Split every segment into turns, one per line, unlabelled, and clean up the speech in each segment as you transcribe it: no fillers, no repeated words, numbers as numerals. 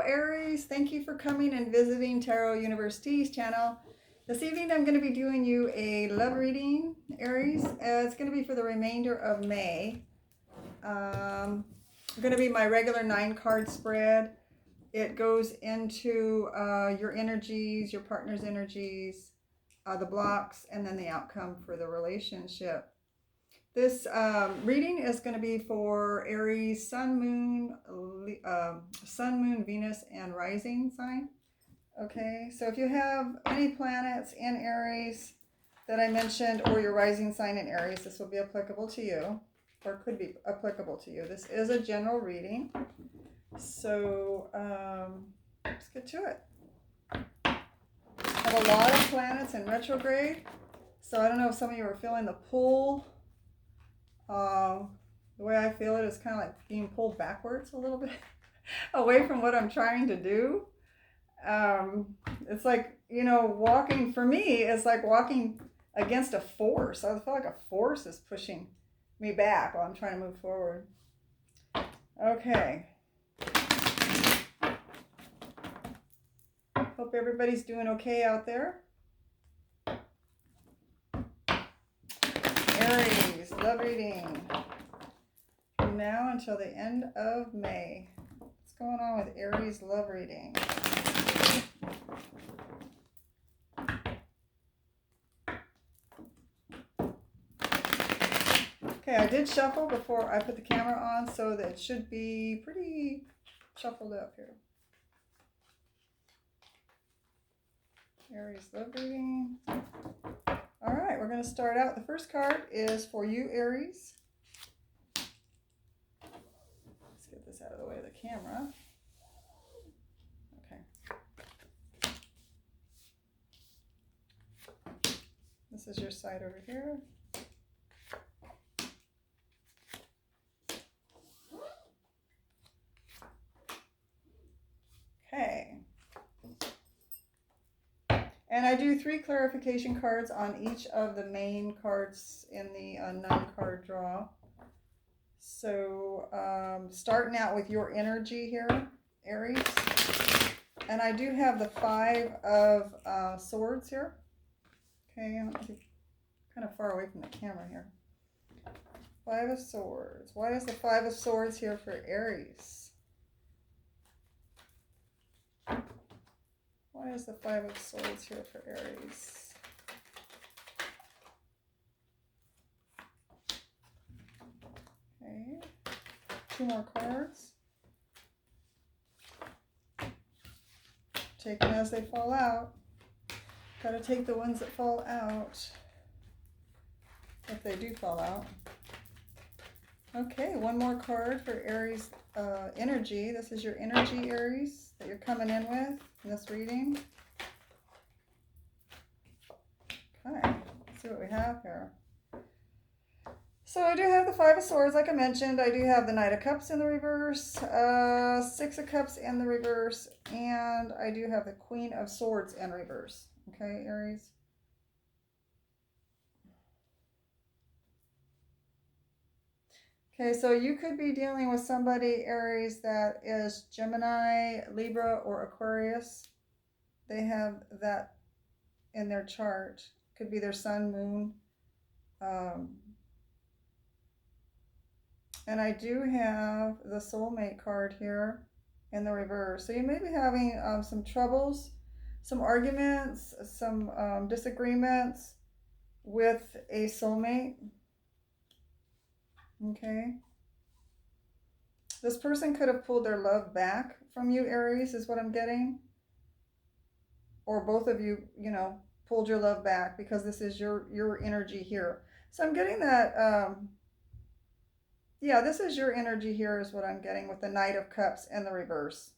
Aries. Thank you for coming and visiting Tarot University's channel. This evening I'm going to be doing you a love reading, Aries. It's going to be for the remainder of May. Going to be my regular 9-card spread. It goes into your energies, your partner's energies, the blocks, and then the outcome for the relationship. This reading is going to be for Aries, Sun, Moon, Venus, and Rising sign. Okay, so if you have any planets in Aries that I mentioned, or your rising sign in Aries, this will be applicable to you, or could be applicable to you. This is a general reading, so let's get to it. I have a lot of planets in retrograde, so I don't know if some of you are feeling the pull. The way I feel it is kind of like being pulled backwards a little bit away from what I'm trying to do. It's like, walking for me is like walking against a force. I feel like a force is pushing me back while I'm trying to move forward. Okay. Hope everybody's doing okay out there. Aries, love reading. From now until the end of May. What's going on with Aries love reading? Okay, I did shuffle before I put the camera on, so that it should be pretty shuffled up here. Aries love reading. All right, we're going to start out. The first card is for you, Aries. Let's get this out of the way of the camera. Okay. This is your side over here. Okay. And I do 3 clarification cards on each of the main cards in the 9-card draw. So starting out with your energy here, Aries. And I do have the 5 of swords here. Okay, I'm kind of far away from the camera here. 5 of swords. Why is the 5 of swords here for Aries? Why is the 5 of swords here for Aries? Okay, 2 more cards. Take them as they fall out. Gotta take the ones that fall out, if they do fall out. Okay, 1 more card for Aries energy. This is your energy, Aries, that you're coming in with in this reading. Okay, let's see what we have here. So I do have the 5 of swords, like I mentioned. I do have the Knight of Cups in the reverse, 6 of Cups in the reverse, and I do have the Queen of Swords in reverse. Okay, Aries. Okay, so you could be dealing with somebody, Aries, that is Gemini, Libra, or Aquarius. They have that in their chart. Could be their sun, moon. And I do have the soulmate card here in the reverse. So you may be having some troubles, some arguments, some disagreements with a soulmate. Okay. This person could have pulled their love back from you, Aries, is what I'm getting. Or both of you, pulled your love back because this is your energy here. So I'm getting that, yeah, this is your energy here is what I'm getting with the Knight of Cups and the reverse.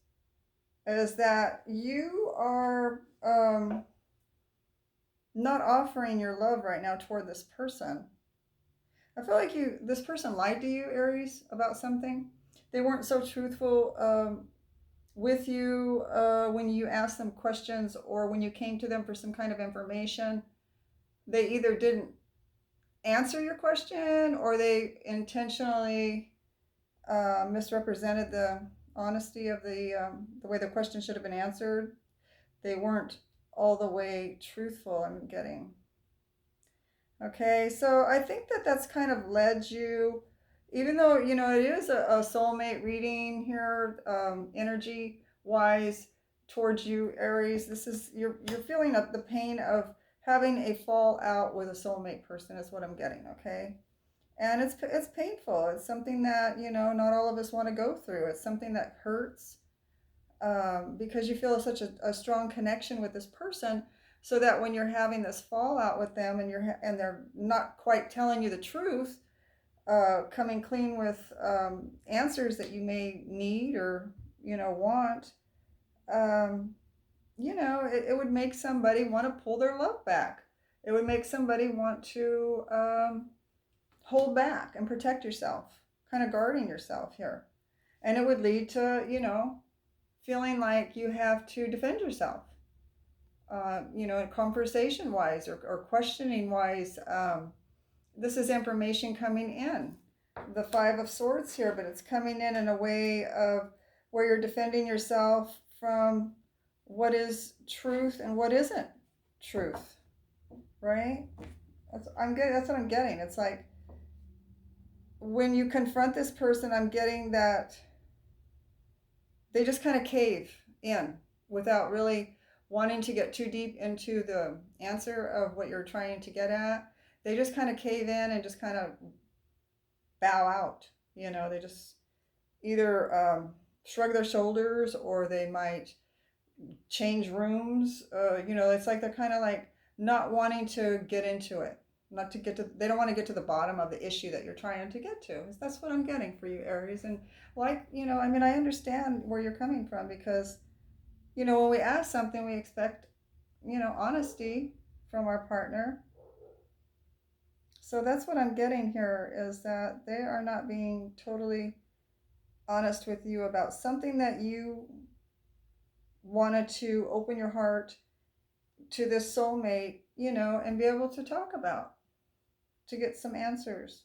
Is that you are not offering your love right now toward this person. I feel like this person lied to you, Aries, about something. They weren't so truthful with you when you asked them questions or when you came to them for some kind of information. They either didn't answer your question or they intentionally misrepresented the honesty of the way the question should have been answered. They weren't all the way truthful, I'm getting. Okay, so I think that that's kind of led you, even though, you know, it is a soulmate reading here, energy wise towards you, Aries. This is, you're feeling the pain of having a fallout with a soulmate person, is what I'm getting, okay? And it's painful. It's something that, you know, not all of us want to go through. It's something that hurts, because you feel such a strong connection with this person, so that when you're having this fallout with them and and they're not quite telling you the truth, coming clean with answers that you may need or, you know, want, um, you know, it would make somebody want to pull their love back. It would make somebody want to hold back and protect yourself, kind of guarding yourself here. And it would lead to, you know, feeling like you have to defend yourself, you know, conversation wise or questioning wise. This is information coming in. The Five of Swords here, but it's coming in a way of where you're defending yourself from what is truth and what isn't truth, right? That's what I'm getting. It's like when you confront this person, I'm getting that they just kind of cave in without really wanting to get too deep into the answer of what you're trying to get at. They just kind of cave in and just kind of bow out. You know, they just either shrug their shoulders, or they might change rooms. You know, it's like they're kind of like not wanting to get into it. Not to get to, they don't want to get to the bottom of the issue that you're trying to get to. That's what I'm getting for you, Aries. And like, you know, I mean, I understand where you're coming from, because, you know, when we ask something, we expect, you know, honesty from our partner. So that's what I'm getting here, is that they are not being totally honest with you about something that you wanted to open your heart to this soulmate, you know, and be able to talk about, to get some answers.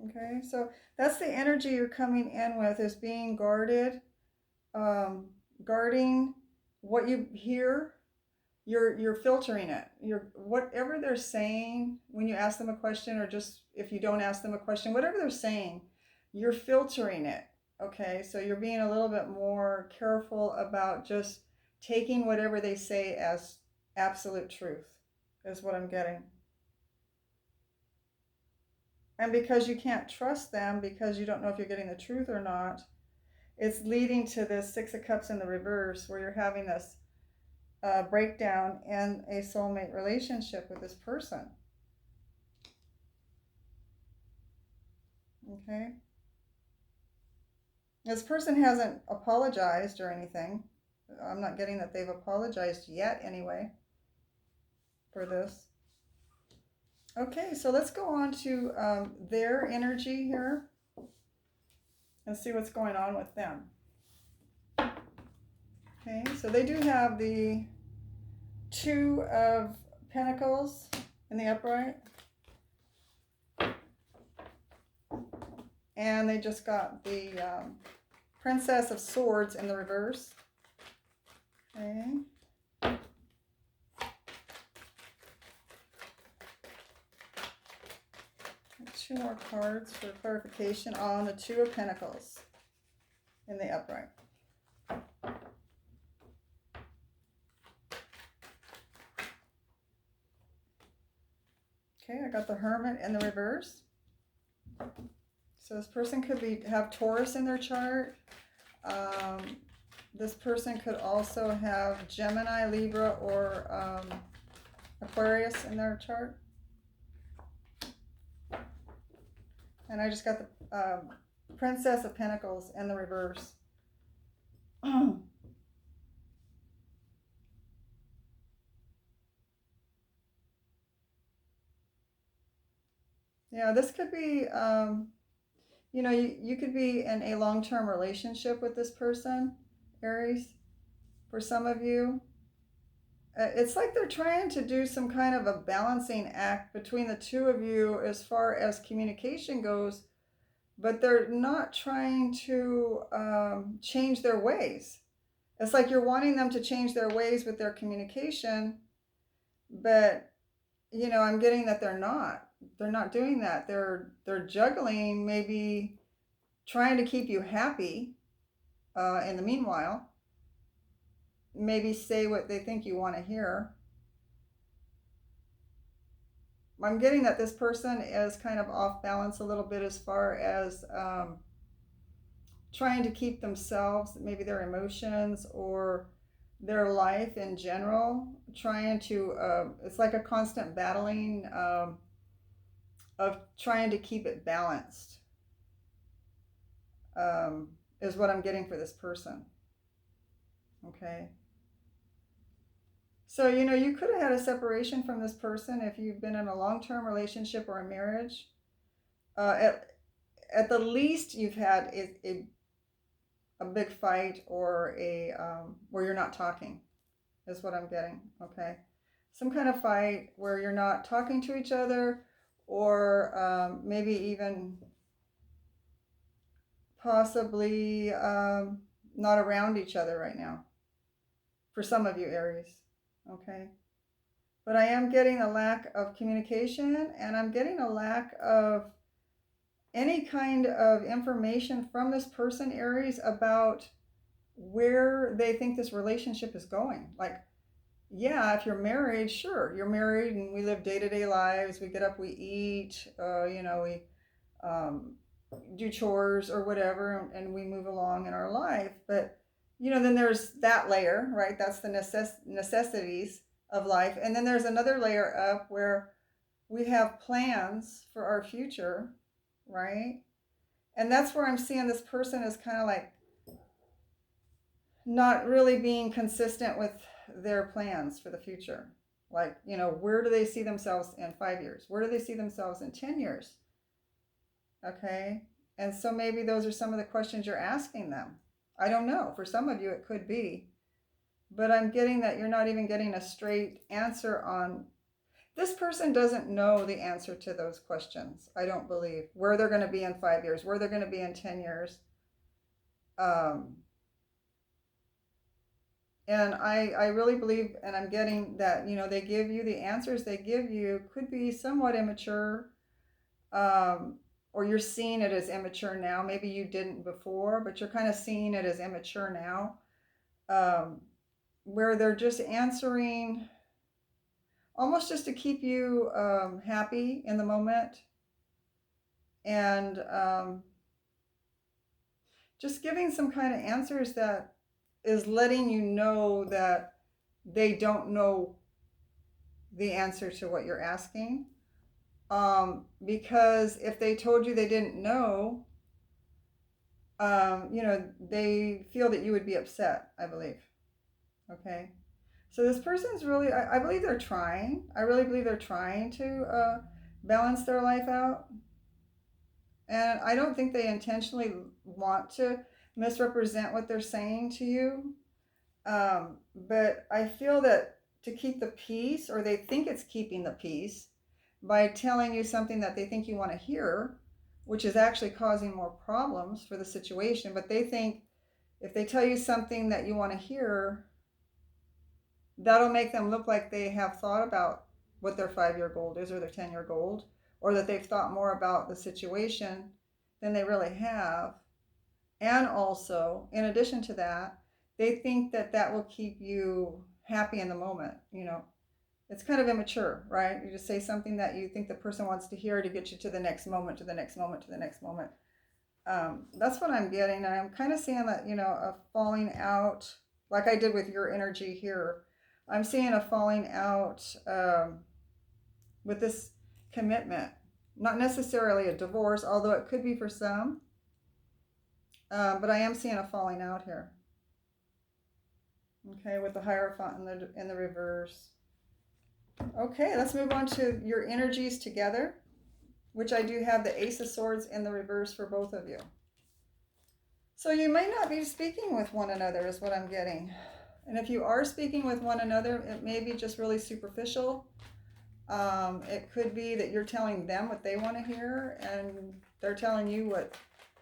Okay, so that's the energy you're coming in with, is being guarded, guarding what you hear. You're filtering it. You're, whatever they're saying when you ask them a question, or just if you don't ask them a question, whatever they're saying, you're filtering it. Okay, so you're being a little bit more careful about just taking whatever they say as absolute truth, is what I'm getting. And because you can't trust them, because you don't know if you're getting the truth or not, it's leading to this Six of Cups in the reverse, where you're having this breakdown in a soulmate relationship with this person. Okay? This person hasn't apologized or anything. I'm not getting that they've apologized yet, anyway, for this. Okay, so let's go on to their energy here and see what's going on with them. Okay, so they do have the Two of Pentacles in the upright. And they just got the Princess of Swords in the reverse. Okay. Two more cards for clarification on the Two of Pentacles in the upright. Okay, I got the Hermit in the reverse. So this person could have Taurus in their chart. This person could also have Gemini, Libra, or Aquarius in their chart. And I just got the Princess of Pentacles in the reverse. Yeah, this could be, you know, you could be in a long-term relationship with this person, Aries, for some of you. It's like they're trying to do some kind of a balancing act between the two of you as far as communication goes, but they're not trying to change their ways. It's like you're wanting them to change their ways with their communication, but I'm getting that they're not. They're not doing that. They're juggling, maybe trying to keep you happy. In the meanwhile, maybe say what they think you want to hear. I'm getting that this person is kind of off balance a little bit as far as trying to keep themselves, maybe their emotions or their life in general, trying to, it's like a constant battling of trying to keep it balanced, um, is what I'm getting for this person. Okay. So, you could have had a separation from this person if you've been in a long term relationship or a marriage. At the least, you've had a big fight or where you're not talking, is what I'm getting. Okay. Some kind of fight where you're not talking to each other, or maybe even possibly not around each other right now. For some of you, Aries. Okay. But I am getting a lack of communication, and I'm getting a lack of any kind of information from this person, Aries, about where they think this relationship is going. Like, yeah, if you're married, sure, you're married and we live day to day lives. We get up, we eat, we um, do chores or whatever, and we move along in our life. But, then there's that layer, right? That's the necessities of life. And then there's another layer up where we have plans for our future, right? And that's where I'm seeing this person is kind of like not really being consistent with their plans for the future. Like, where do they see themselves in 5 years? Where do they see themselves in 10 years? Okay. And so maybe those are some of the questions you're asking them. I don't know. For some of you, it could be. But I'm getting that you're not even getting a straight answer on. This person doesn't know the answer to those questions, I don't believe. Where they're going to be in 5 years, where they're going to be in 10 years. Um, and I really believe, and I'm getting that, they give you the answers they give you could be somewhat immature, or you're seeing it as immature now. Maybe you didn't before, but you're kind of seeing it as immature now, where they're just answering almost just to keep you happy in the moment, and just giving some kind of answers that is letting you know that they don't know the answer to what you're asking. Because if they told you they didn't know, they feel that you would be upset, I believe. Okay. So this person's really, I believe they're trying. I really believe they're trying to balance their life out. And I don't think they intentionally want to misrepresent what they're saying to you. But I feel that to keep the peace, or they think it's keeping the peace, by telling you something that they think you want to hear, which is actually causing more problems for the situation. But they think if they tell you something that you want to hear, that'll make them look like they have thought about what their 5 year goal is or their 10-year goal, or that they've thought more about the situation than they really have. And also, in addition to that, they think that that will keep you happy in the moment. It's kind of immature, right? You just say something that you think the person wants to hear to get you to the next moment, to the next moment, to the next moment. That's what I'm getting. And I'm kind of seeing that, a falling out, like I did with your energy here. I'm seeing a falling out with this commitment. Not necessarily a divorce, although it could be for some. But I am seeing a falling out here. Okay, with the Hierophant in the reverse. Okay, let's move on to your energies together, which I do have the Ace of Swords in the reverse for both of you. So you may not be speaking with one another, is what I'm getting. And if you are speaking with one another, it may be just really superficial. It could be that you're telling them what they want to hear, and They're telling you what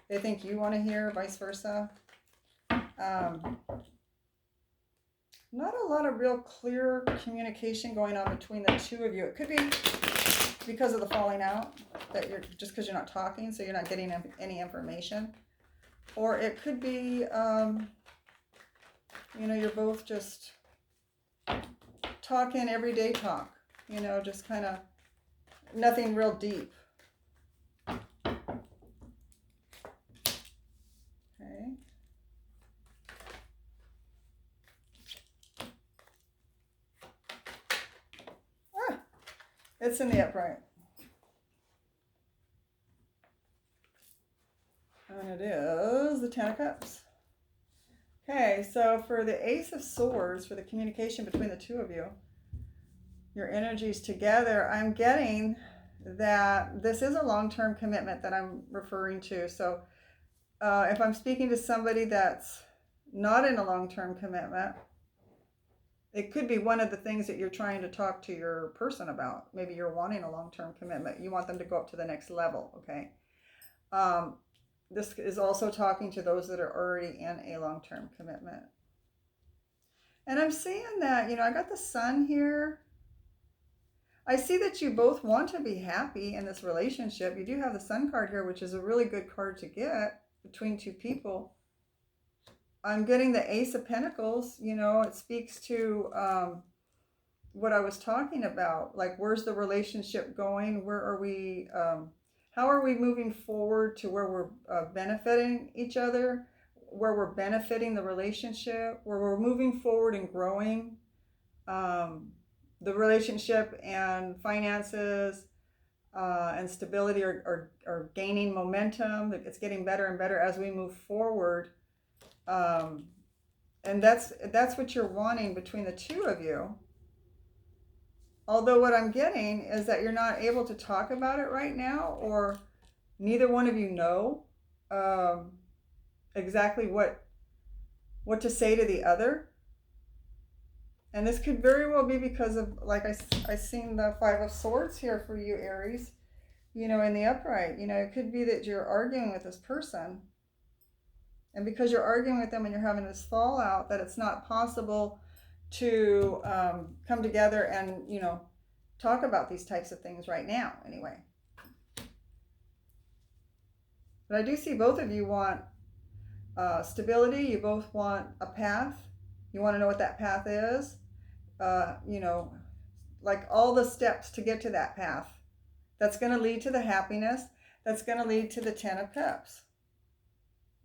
they think you want to hear, vice versa. Not a lot of real clear communication going on between the two of you. It could be because of the falling out, that you're just because you're not talking, so you're not getting any information. Or it could be, you're both just talking everyday talk, just kind of nothing real deep. Okay. It's in the upright. And it is the Ten of Cups. Okay, so for the Ace of Swords, for the communication between the two of you, your energies together, I'm getting that this is a long-term commitment that I'm referring to. So if I'm speaking to somebody that's not in a long-term commitment, it could be one of the things that you're trying to talk to your person about. Maybe you're wanting a long-term commitment. You want them to go up to the next level, okay? This is also talking to those that are already in a long-term commitment. And I'm seeing that, I got the Sun here. I see that you both want to be happy in this relationship. You do have the Sun card here, which is a really good card to get between two people. I'm getting the Ace of Pentacles. It speaks to what I was talking about. Like, where's the relationship going? Where are we? How are we moving forward to where we're benefiting each other, where we're benefiting the relationship, where we're moving forward and growing the relationship, and finances and stability are gaining momentum. It's getting better and better as we move forward. And that's what you're wanting between the two of you. Although what I'm getting is that you're not able to talk about it right now, or neither one of you know exactly what to say to the other. And this could very well be because of, like I seen the Five of Swords here for you, Aries, in the upright. It could be that you're arguing with this person. And because you're arguing with them and you're having this fallout, that it's not possible to come together and, talk about these types of things right now, anyway. But I do see both of you want stability. You both want a path. You want to know what that path is. Like all the steps to get to that path. That's going to lead to the happiness. That's going to lead to the Ten of Cups.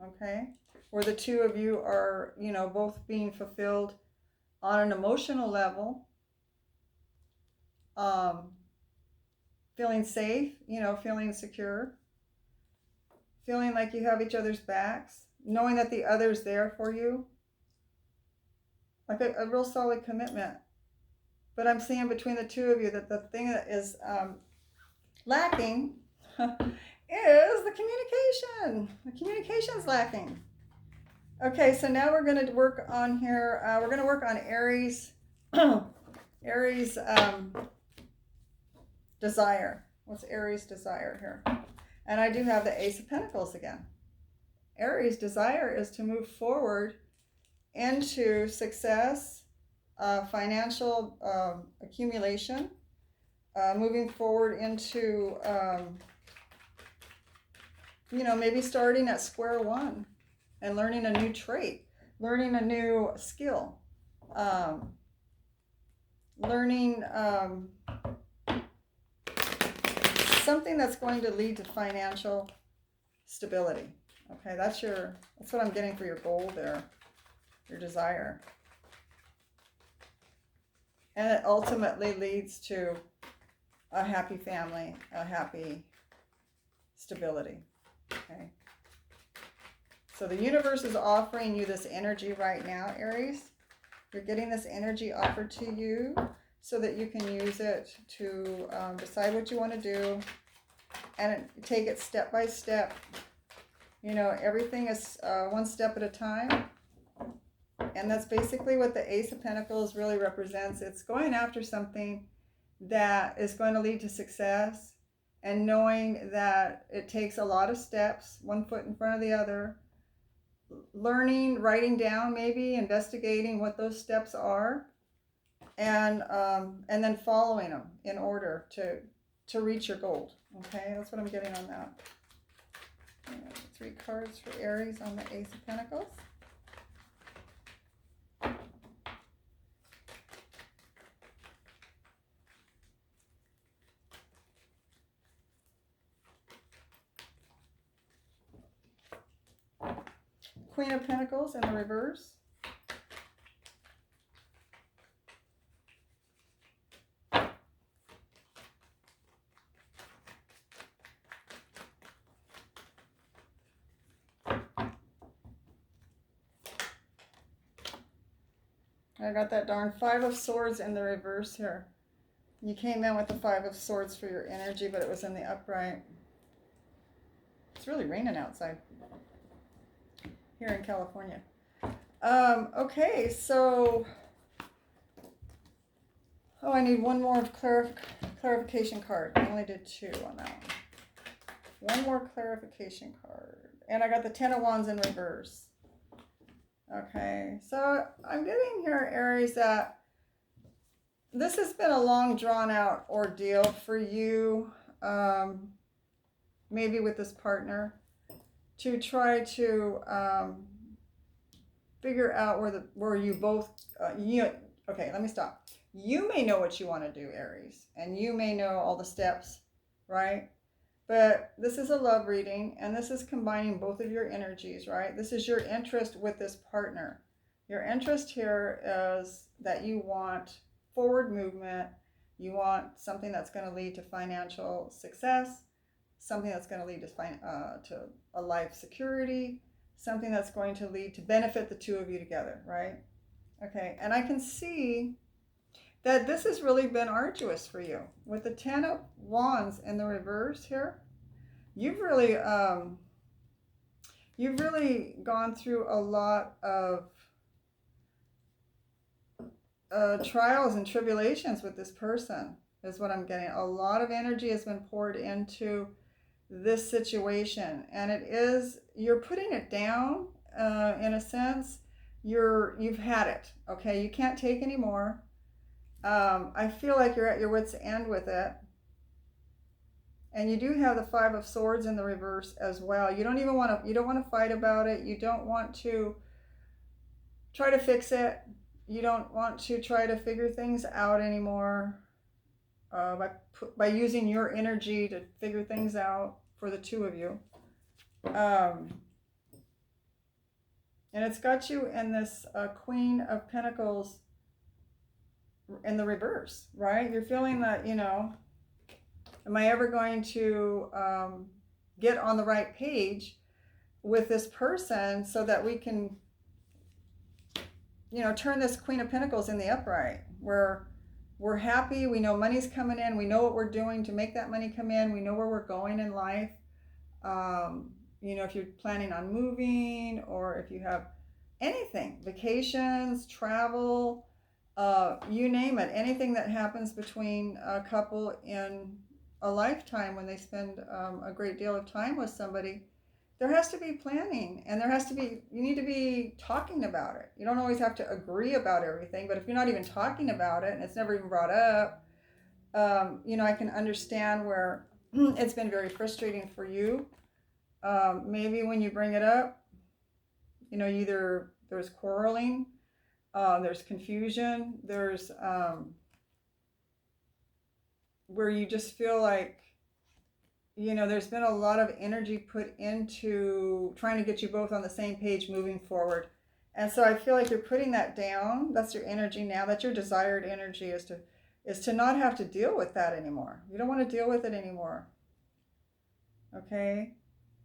Okay? Where the two of you are, both being fulfilled on an emotional level. Feeling safe, feeling secure. Feeling like you have each other's backs. Knowing that the other's there for you. Like a real solid commitment. But I'm seeing between the two of you that the thing that is lacking is the communication. The communication's lacking. Okay, so now we're going to work on here. We're going to work on Aries. Aries desire. What's Aries desire here? And I do have the Ace of Pentacles again. Aries desire is to move forward into success, financial accumulation, moving forward into, maybe starting at square one and learning a new trait, learning a new skill, learning something that's going to lead to financial stability. Okay, that's what I'm getting for your goal there, your desire. And it ultimately leads to a happy family, a happy stability. Okay. So the universe is offering you this energy right now, Aries. You're getting this energy offered to you so that you can use it to decide what you want to do and take it step by step. Everything is one step at a time. And that's basically what the Ace of Pentacles really represents. It's going after something that is going to lead to success and knowing that it takes a lot of steps, one foot in front of the other, learning, writing down, maybe investigating what those steps are, and then following them in order to reach your goal. Okay, that's what I'm getting on that. 3 cards for Aries on the Ace of Pentacles. Queen of Pentacles in the reverse. I got that darn 5 of Swords in the reverse here. You came in with the 5 of Swords for your energy, but it was in the upright. It's really raining outside here in California. Okay, so I need one more clarification card. I only did 2 on that one. One more clarification card. And I got the 10 of Wands in reverse. Okay, so I'm getting here, Aries, that this has been a long, drawn-out ordeal for you, maybe with this partner, to try to figure out where you both, okay, let me stop. You may know what you want to do, Aries, and you may know all the steps, right? But this is a love reading, and this is combining both of your energies, right? This is your interest with this partner. Your interest here is that you want forward movement. You want something that's going to lead to financial success, something that's going to lead to a life security, something that's going to lead to benefit the two of you together, right? Okay, and I can see that this has really been arduous for you. With the 10 of Wands in the reverse here, you've really gone through a lot of trials and tribulations with this person, is what I'm getting. A lot of energy has been poured into this situation, and you're putting it down in a sense. You've had it, okay? You can't take any more. I feel like you're at your wit's end with it. And you do have the 5 of Swords in the reverse as well. You don't want to fight about it. You don't want to try to fix it. You don't want to try to figure things out anymore by using your energy to figure things out for the two of you. And it's got you in this Queen of Pentacles in the reverse, right? You're feeling that, am I ever going to get on the right page with this person so that we can, turn this Queen of Pentacles in the upright, where we're happy, we know money's coming in, we know what we're doing to make that money come in, we know where we're going in life. If you're planning on moving, or if you have anything, vacations, travel, you name it, anything that happens between a couple in a lifetime when they spend a great deal of time with somebody, there has to be planning, and you need to be talking about it. You don't always have to agree about everything, but if you're not even talking about it and it's never even brought up, I can understand where it's been very frustrating for you. Maybe when you bring it up, either there's quarreling, there's confusion, there's where you just feel like, there's been a lot of energy put into trying to get you both on the same page moving forward. And so I feel like you're putting that down. That's your energy now. That's your desired energy, is to not have to deal with that anymore. You don't want to deal with it anymore. Okay?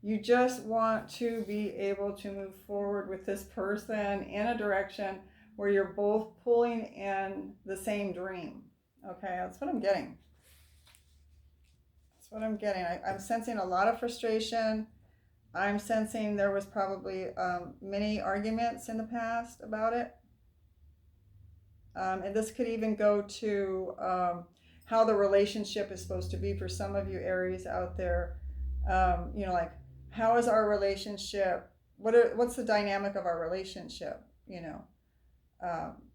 You just want to be able to move forward with this person in a direction where you're both pulling in the same dream. Okay, that's what I'm getting. I'm sensing a lot of frustration. I'm sensing there was probably many arguments in the past about it. And this could even go to how the relationship is supposed to be for some of you Aries out there. You know, like, how is our relationship? What's the dynamic of our relationship? You know,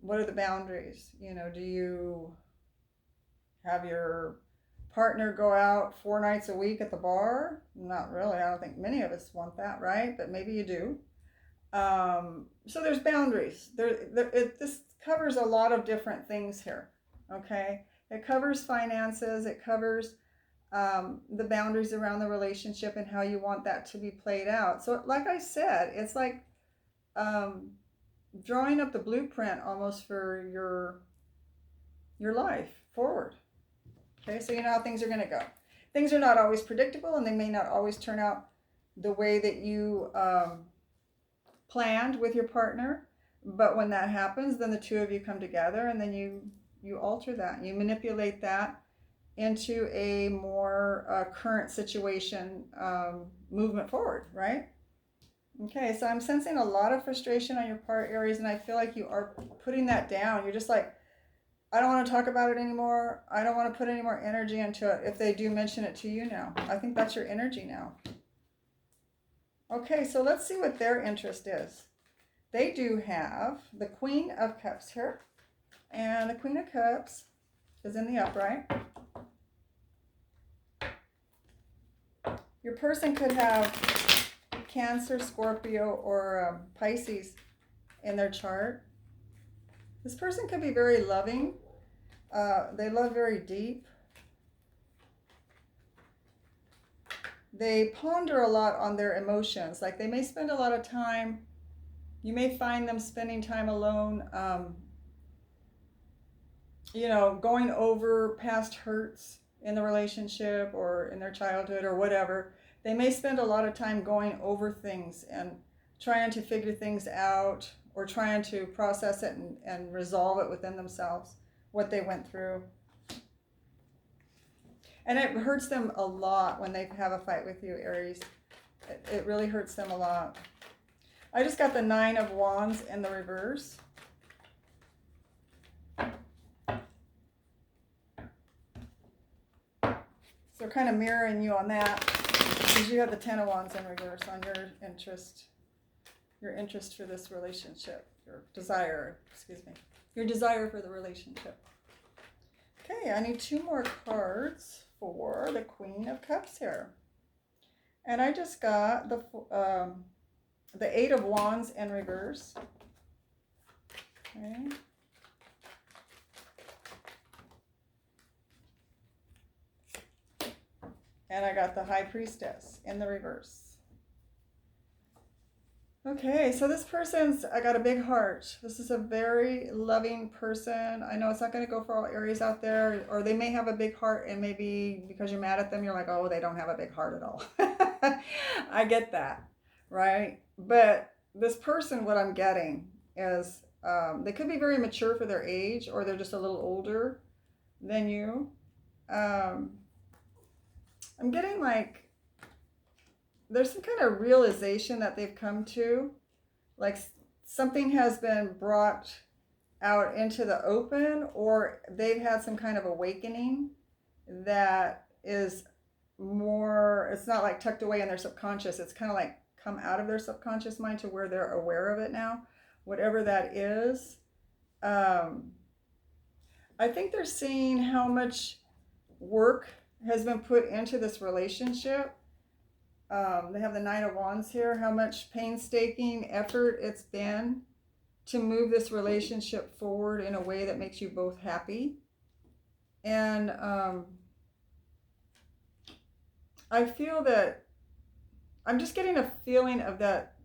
what are the boundaries? You know, do you have your partner go out 4 nights a week at the bar? Not really. I don't think many of us want that, right? But maybe you do. So there's boundaries. This covers a lot of different things here. Okay, it covers finances. It covers the boundaries around the relationship and how you want that to be played out. So, like I said, it's like um, drawing up the blueprint almost for your life forward. Okay, so you know how things are going to go. Things are not always predictable, and they may not always turn out the way that you planned with your partner. But when that happens, then the two of you come together, and then you alter that. You manipulate that into a more current situation, movement forward, right? Okay, so I'm sensing a lot of frustration on your part, Aries, and I feel like you are putting that down. You're just like, I don't want to talk about it anymore. I don't want to put any more energy into it if they do mention it to you now. I think that's your energy now. Okay, so let's see what their interest is. They do have the Queen of Cups here, and the Queen of Cups is in the upright. Your person could have Cancer, Scorpio, or Pisces in their chart. This person could be very loving. They love very deep. They ponder a lot on their emotions. Like, they may spend a lot of time, you may find them spending time alone, you know, going over past hurts in the relationship or in their childhood or whatever. They may spend a lot of time going over things and trying to figure things out, or trying to process it and resolve it within themselves, what they went through. And it hurts them a lot when they have a fight with you, Aries. It really hurts them a lot. I just got the Nine of Wands in the reverse. So kind of mirroring you on that, because you have the Ten of Wands in reverse on your interest for this relationship, your desire, your desire for the relationship. Okay, I need 2 more cards for the Queen of Cups here. And I just got the Eight of Wands in reverse. Okay. And I got the High Priestess in the reverse. Okay, so this person's, I got a big heart. This is a very loving person. I know it's not going to go for all Aries out there, or they may have a big heart, and maybe because you're mad at them, you're like, oh, they don't have a big heart at all. I get that, right? But this person, what I'm getting is they could be very mature for their age, or they're just a little older than you. I'm getting like, there's some kind of realization that they've come to, like something has been brought out into the open, or they've had some kind of awakening that is more, it's not like tucked away in their subconscious, it's kind of like come out of their subconscious mind to where they're aware of it now, whatever that is. I think they're seeing how much work has been put into this relationship. They have the Nine of Wands here, how much painstaking effort it's been to move this relationship forward in a way that makes you both happy. And I feel that, I'm just getting a feeling of that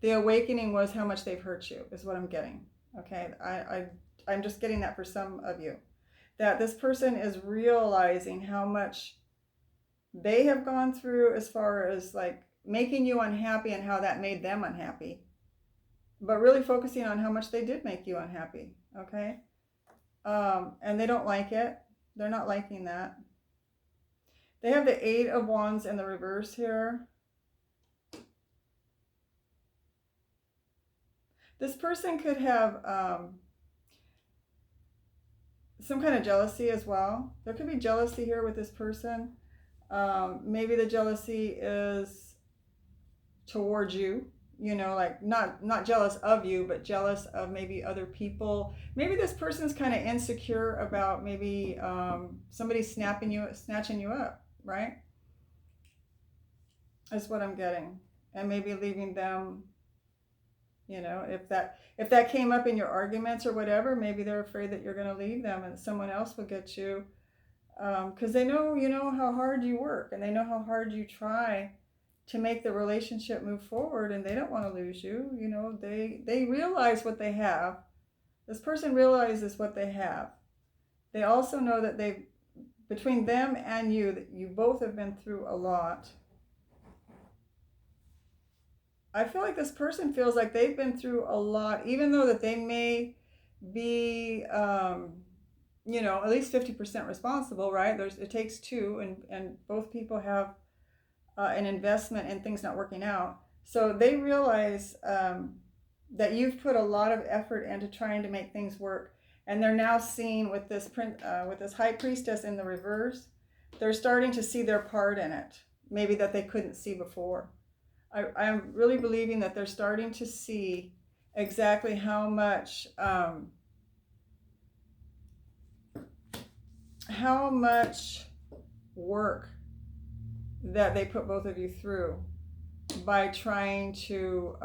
the awakening was how much they've hurt you, is what I'm getting. Okay, I'm just getting that for some of you, that this person is realizing how much they have gone through as far as like making you unhappy and how that made them unhappy, but really focusing on how much they did make you unhappy. Okay, and they don't like it. They're not liking that. They have the Eight of Wands in the reverse here. This person could have some kind of jealousy as well. There could be jealousy here with this person. Maybe the jealousy is towards you, you know, like not jealous of you, but jealous of maybe other people. Maybe this person's kind of insecure about maybe somebody snatching you up, right? That's what I'm getting. And maybe leaving them, you know, if that came up in your arguments or whatever, maybe they're afraid that you're going to leave them and someone else will get you, because they know, you know, how hard you work and they know how hard you try to make the relationship move forward, and they don't want to lose you. You know, they realize what they have. This person realizes what they have. They also know that they, between them and you, that you both have been through a lot. I feel like this person feels like they've been through a lot, even though that they may be, you know, at least 50% responsible, right? It takes two, and both people have an investment in things not working out. So they realize that you've put a lot of effort into trying to make things work, and they're now seeing with this high priestess in the reverse, they're starting to see their part in it, maybe that they couldn't see before. I'm really believing that they're starting to see exactly how much work that they put both of you through by trying to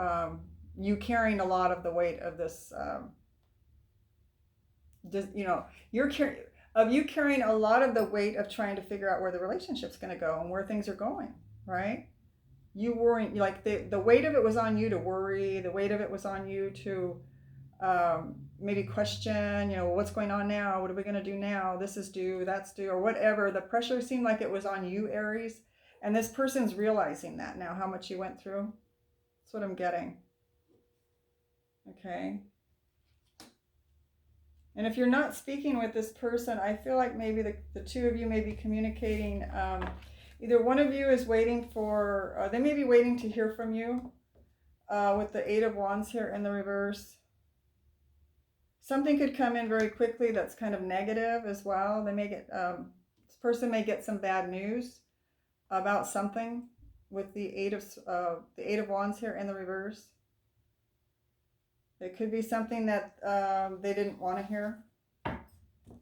you carrying a lot of the weight of this. You know, you carrying a lot of the weight of trying to figure out where the relationship's going to go and where things are going, right? You worrying, like the weight of it was on you to worry. The weight of it was on you to maybe question, you know, what's going on now? What are we going to do now? This is due, that's due, or whatever. The pressure seemed like it was on you, Aries. And this person's realizing that now, how much you went through. That's what I'm getting. Okay. And if you're not speaking with this person, I feel like maybe the two of you may be communicating. Either one of you is waiting for, they may be waiting to hear from you with the Eight of Wands here in the reverse. Something could come in very quickly that's kind of negative as well. They may get, this person may get some bad news about something with the Eight of Wands here in the reverse. It could be something that they didn't want to hear.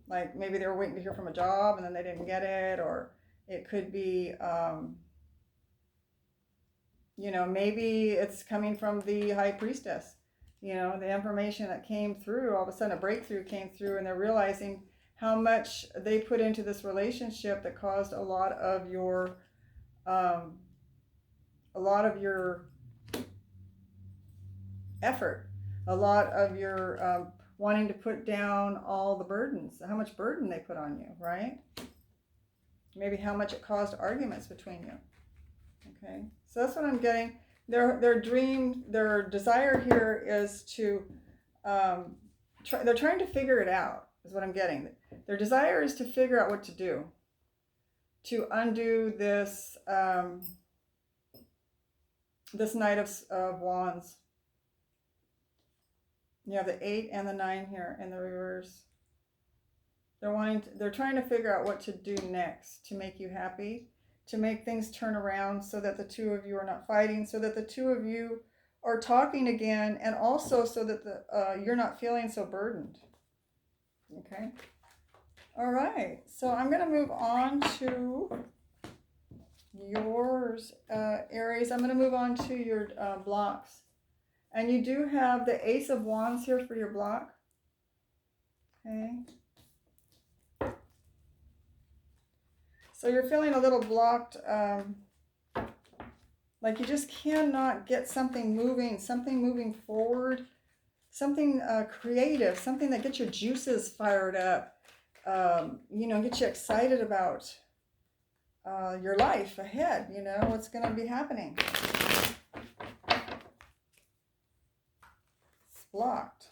Like maybe they were waiting to hear from a job and then they didn't get it, or it could be, you know, maybe it's coming from the High Priestess. You know, the information that came through, all of a sudden a breakthrough came through and they're realizing how much they put into this relationship that caused a lot of your effort, a lot of your wanting to put down all the burdens, how much burden they put on you, right? Maybe how much it caused arguments between you. Okay, so that's what I'm getting. Their desire here is to, they're trying to figure it out, is what I'm getting. Their desire is to figure out what to do, to undo this, this Knight of Wands. You have the 8 and the 9 here in the reverse. They're trying to figure out what to do next to make you happy, to make things turn around so that the two of you are not fighting, so that the two of you are talking again, and also so that you're not feeling so burdened. Okay. All right. So I'm going to move on to yours, Aries. I'm going to move on to your blocks. And you do have the Ace of Wands here for your block. Okay. So you're feeling a little blocked, like you just cannot get something moving forward, something creative, something that gets your juices fired up, you know, get you excited about your life ahead, you know, what's going to be happening. It's blocked.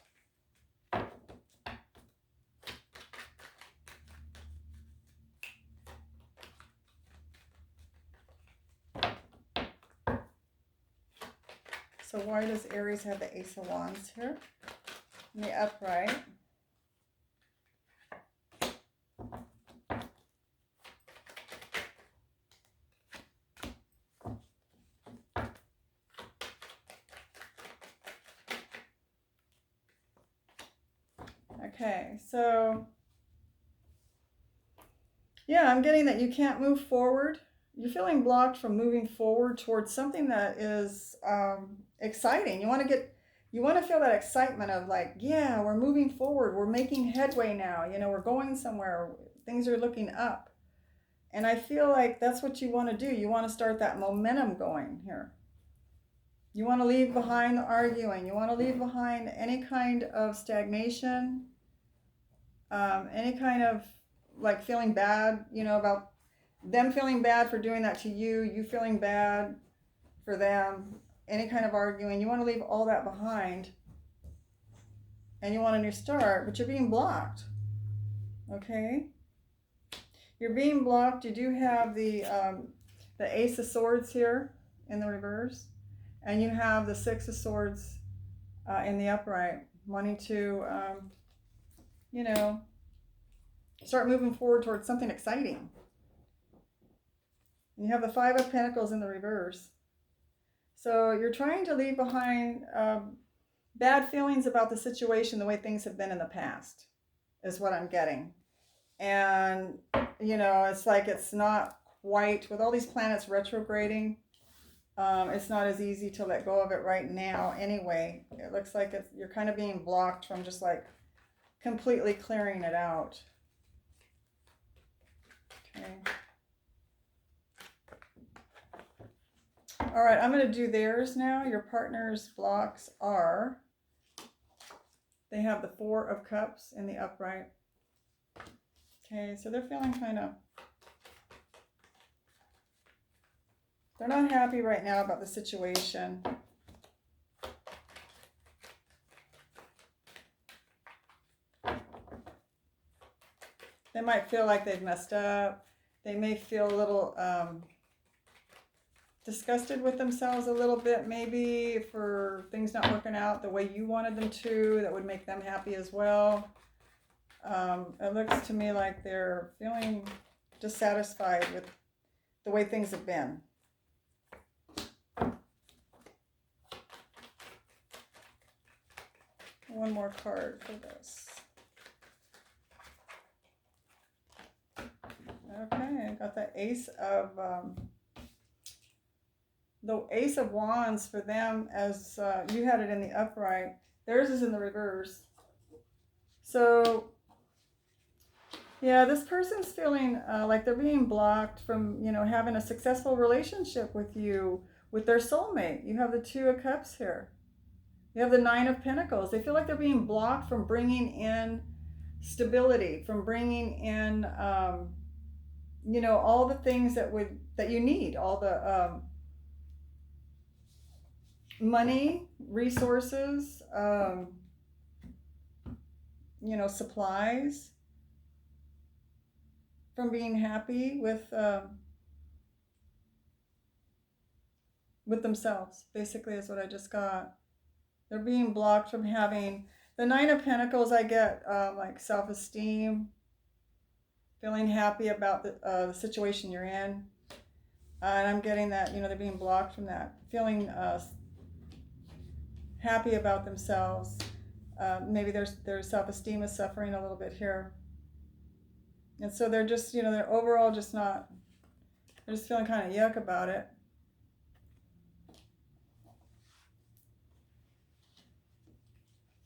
So why does Aries have the Ace of Wands here in the upright? Okay, so yeah, I'm getting that you can't move forward. You're feeling blocked from moving forward towards something that is exciting. You want to feel that excitement of like, yeah, we're moving forward. We're making headway now. You know, we're going somewhere. Things are looking up. And I feel like that's what you want to do. You want to start that momentum going here. You want to leave behind the arguing. You want to leave behind any kind of stagnation, any kind of like feeling bad, you know, about them feeling bad for doing that to you, you feeling bad for them, any kind of arguing. You want to leave all that behind and you want a new start, but you're being blocked. Okay? You're being blocked. You do have the Ace of Swords here in the reverse, and you have the Six of Swords in the upright, wanting to, you know, start moving forward towards something exciting. And you have the Five of Pentacles in the reverse. So you're trying to leave behind bad feelings about the situation, the way things have been in the past, is what I'm getting. And, you know, it's like it's not quite, with all these planets retrograding, it's not as easy to let go of it right now anyway. It looks like you're kind of being blocked from just like completely clearing it out. Okay. All right, I'm going to do theirs now. Your partner's blocks are, they have the Four of Cups in the upright. Okay, so they're feeling kind of, they're not happy right now about the situation. They might feel like they've messed up. They may feel a little disgusted with themselves a little bit, maybe, for things not working out the way you wanted them to, that would make them happy as well. It looks to me like they're feeling dissatisfied with the way things have been. One more card for this. Okay, I got the Ace of Wands for them, as you had it in the upright. Theirs is in the reverse. So, yeah, this person's feeling like they're being blocked from, you know, having a successful relationship with you, with their soulmate. You have the Two of Cups here. You have the Nine of Pentacles. They feel like they're being blocked from bringing in stability, from bringing in, you know, all the things that you need, all the money, resources, you know, supplies, from being happy with themselves, basically, is what I just got. They're being blocked from having the Nine of Pentacles. I get like self-esteem, feeling happy about the situation you're in. And I'm getting that, you know, they're being blocked from that, feeling happy about themselves. Maybe their self-esteem is suffering a little bit here. And so they're just, you know, they're overall just not, they're just feeling kind of yuck about it.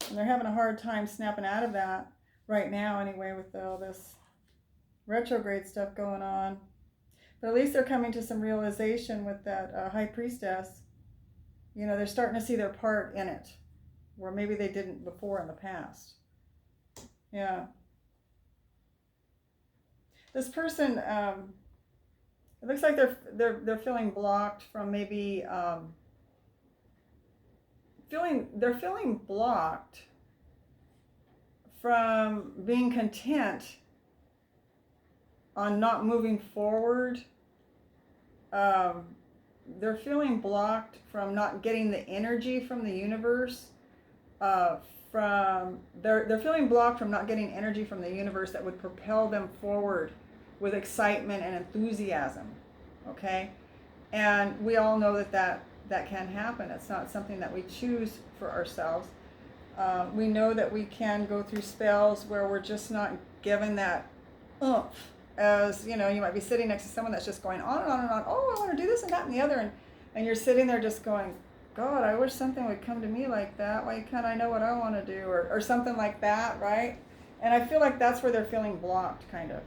And they're having a hard time snapping out of that right now anyway, with all this retrograde stuff going on. But at least they're coming to some realization with that High Priestess. You know, they're starting to see their part in it, where maybe they didn't before in the past. Yeah. This person, it looks like they're feeling blocked from maybe they're feeling blocked from being content on not moving forward. They're feeling blocked from not getting the energy from the universe uh, from they're feeling blocked from not getting energy from the universe that would propel them forward with excitement and enthusiasm. Okay, and we all know that can happen. It's not something that we choose for ourselves. We know that we can go through spells where we're just not given that oomph. As you know, you might be sitting next to someone that's just going on and on and on. Oh, I want to do this and that and the other, and you're sitting there just going, God, I wish something would come to me like that. Why can't I know what I want to do, or something like that, right? And I feel like that's where they're feeling blocked, kind of.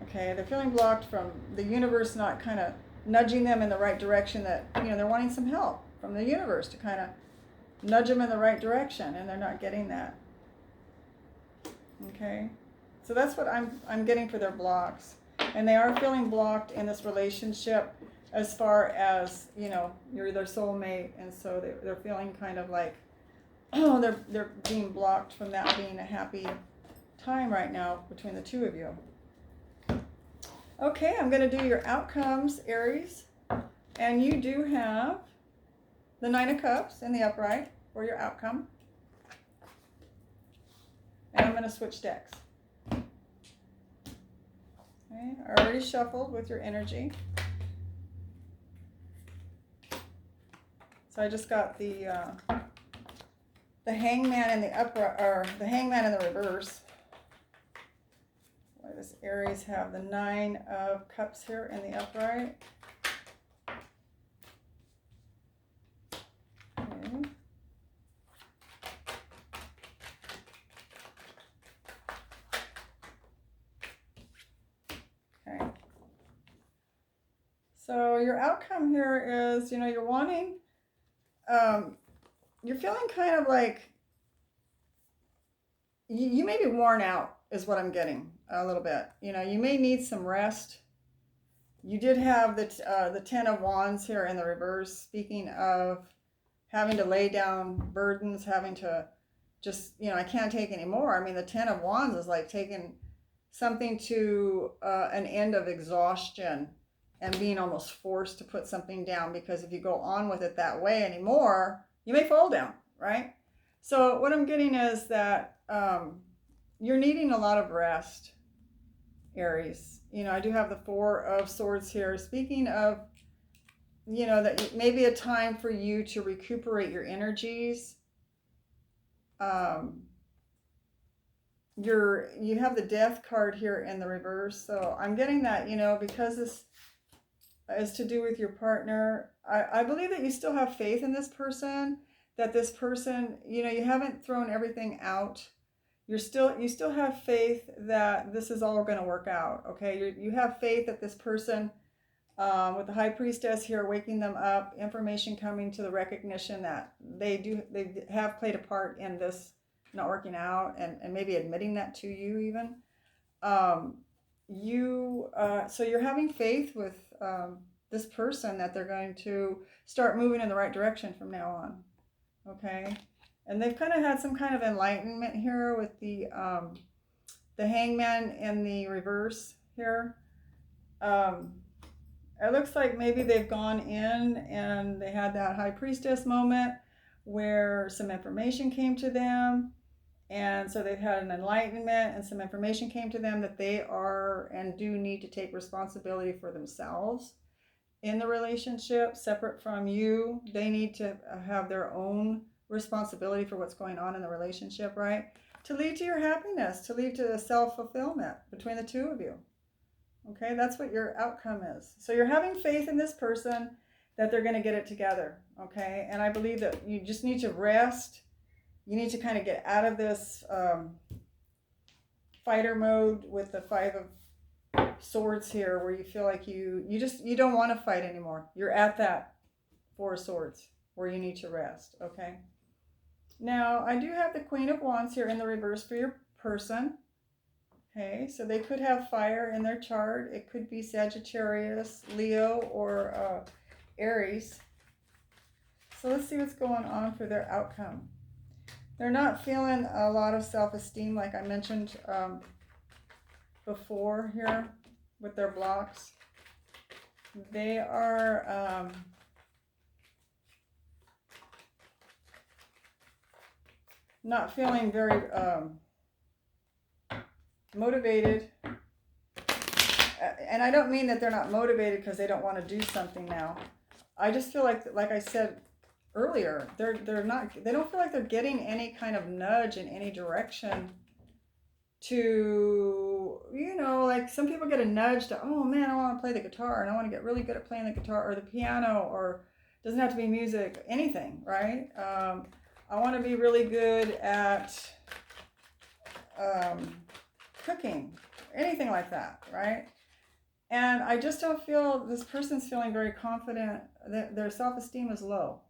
Okay, they're feeling blocked from the universe not kind of nudging them in the right direction. That they're wanting some help from the universe to kind of nudge them in the right direction, and they're not getting that. Okay, so that's what I'm getting for their blocks, and they are feeling blocked in this relationship as far as you're their soulmate, and so they're feeling kind of like oh they're being blocked from that being a happy time right now between the two of you. Okay, I'm going to do your outcomes, Aries, and you do have the Nine of Cups in the upright for your outcome. And I'm going to switch decks. Okay, I already shuffled with your energy. So I just got the Hangman in the upright, or the Hangman in the reverse. Why does Aries have the Nine of Cups here in the upright? Okay. Okay. So your outcome here is, you're wanting, you're feeling kind of like you may be worn out, is what I'm getting a little bit. You may need some rest. You did have the Ten of Wands here in the reverse, speaking of having to lay down burdens, having to just, I can't take any more. I mean, the Ten of Wands is like taking something to an end of exhaustion and being almost forced to put something down, because if you go on with it that way anymore, you may fall down, right? So what I'm getting is that you're needing a lot of rest, Aries. I do have the Four of Swords here, speaking of, that may be a time for you to recuperate your energies. You have the Death card here in the reverse, so I'm getting that, because this is to do with your partner. I believe that you still have faith in this person, that this person, you haven't thrown everything out. You still have faith that this is all going to work out. Okay, you have faith that this person, with the High Priestess here, waking them up, information coming to the recognition that they have played a part in this not working out, and maybe admitting that to you even. So you're having faith with this person that they're going to start moving in the right direction from now on. Okay, and they've kind of had some kind of enlightenment here with the Hangman in the reverse here. It looks like maybe they've gone in and they had that High Priestess moment where some information came to them. And so they've had an enlightenment, and some information came to them that they are and do need to take responsibility for themselves in the relationship, separate from you. They need to have their own responsibility for what's going on in the relationship, right? To lead to your happiness, to lead to self-fulfillment between the two of you. Okay, that's what your outcome is. So you're having faith in this person that they're going to get it together. Okay, and I believe that you just need to rest. You need to kind of get out of this fighter mode with the Five of Swords here, where you feel like you don't want to fight anymore. You're at that Four of Swords where you need to rest. Okay. Now I do have the Queen of Wands here in the reverse for your person. Okay, so they could have fire in their chart. It could be Sagittarius, Leo, or Aries. So let's see what's going on for their outcome. They're not feeling a lot of self-esteem, like I mentioned before here with their blocks. They are not feeling very motivated. And I don't mean that they're not motivated because they don't want to do something now. I just feel like I said earlier, they're not, they don't feel like they're getting any kind of nudge in any direction to, you know, like some people get a nudge to, oh man, I want to play the guitar and I want to get really good at playing the guitar or the piano, or it doesn't have to be music, anything, right? I want to be really good at cooking, anything like that, right? And I just don't feel this person's feeling very confident. That their self-esteem is low.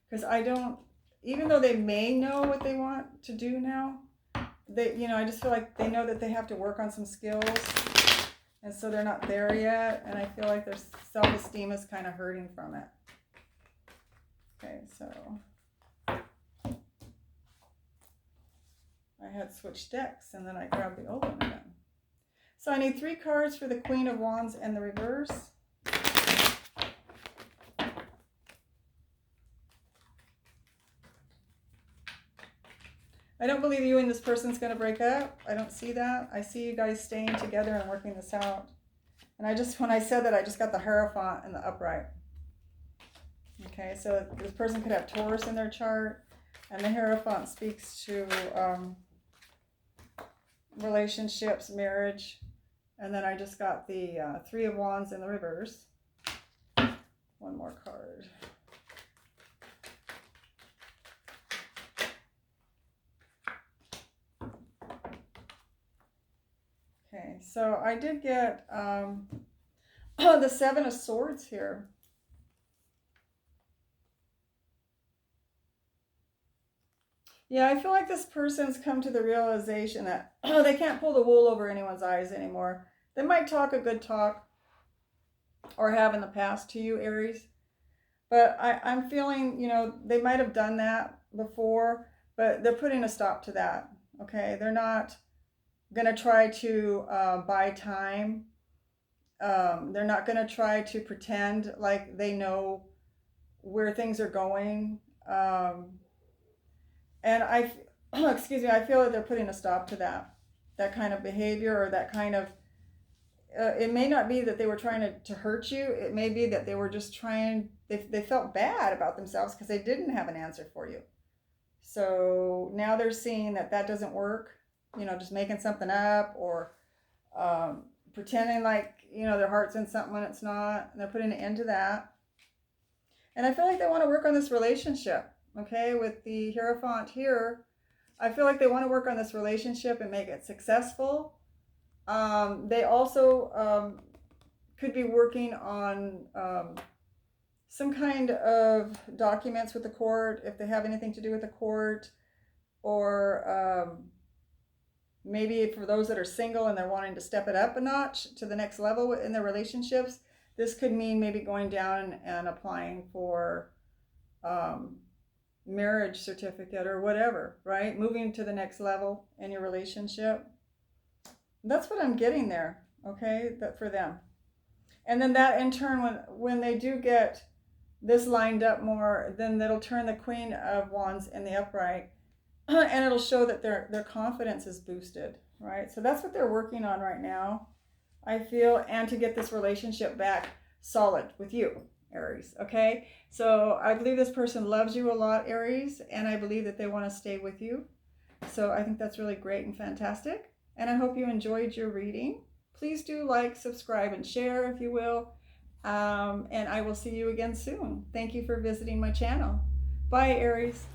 Because I don't, even though they may know what they want to do now, they, you know, I just feel like they know that they have to work on some skills. And so they're not there yet. And I feel like their self-esteem is kind of hurting from it. Okay, so I had switched decks and then I grabbed the old one again. So I need 3 cards for the Queen of Wands and the reverse. I don't believe you and this person's going to break up. I don't see that. I see you guys staying together and working this out. And I just, when I said that, I just got the Hierophant and the upright. Okay, so this person could have Taurus in their chart. And the Hierophant speaks to relationships, marriage. And then I just got the 3 of Wands in the reverse. One more card. Okay, so I did get the 7 of Swords here. Yeah, I feel like this person's come to the realization that they can't pull the wool over anyone's eyes anymore. They might talk a good talk or have in the past to you, Aries. But I'm feeling, you know, they might have done that before, but they're putting a stop to that, okay? They're not going to try to buy time. They're not going to try to pretend like they know where things are going. And I, excuse me, I feel that they're putting a stop to that kind of behavior, or that kind of, it may not be that they were trying to hurt you. It may be that they were just trying, they felt bad about themselves because they didn't have an answer for you. So now they're seeing that that doesn't work, you know, just making something up, or pretending like, you know, their heart's in something when it's not, and they're putting an end to that. And I feel like they want to work on this relationship, okay, with the Hierophant here. I feel like they want to work on this relationship and make it successful. They also could be working on some kind of documents with the court, if they have anything to do with the court, or maybe for those that are single and they're wanting to step it up a notch to the next level in their relationships. This could mean maybe going down and applying for marriage certificate or whatever, right? Moving to the next level in your relationship. That's what I'm getting there, okay, that for them. And then that in turn, when they do get this lined up more, then that'll turn the Queen of Wands in the upright, and it'll show that their confidence is boosted, right? So that's what they're working on right now, I feel, and to get this relationship back solid with you, Aries, okay? So I believe this person loves you a lot, Aries, and I believe that they want to stay with you. So I think that's really great and fantastic. And I hope you enjoyed your reading. Please do like, subscribe, and share if you will. And I will see you again soon. Thank you for visiting my channel. Bye, Aries.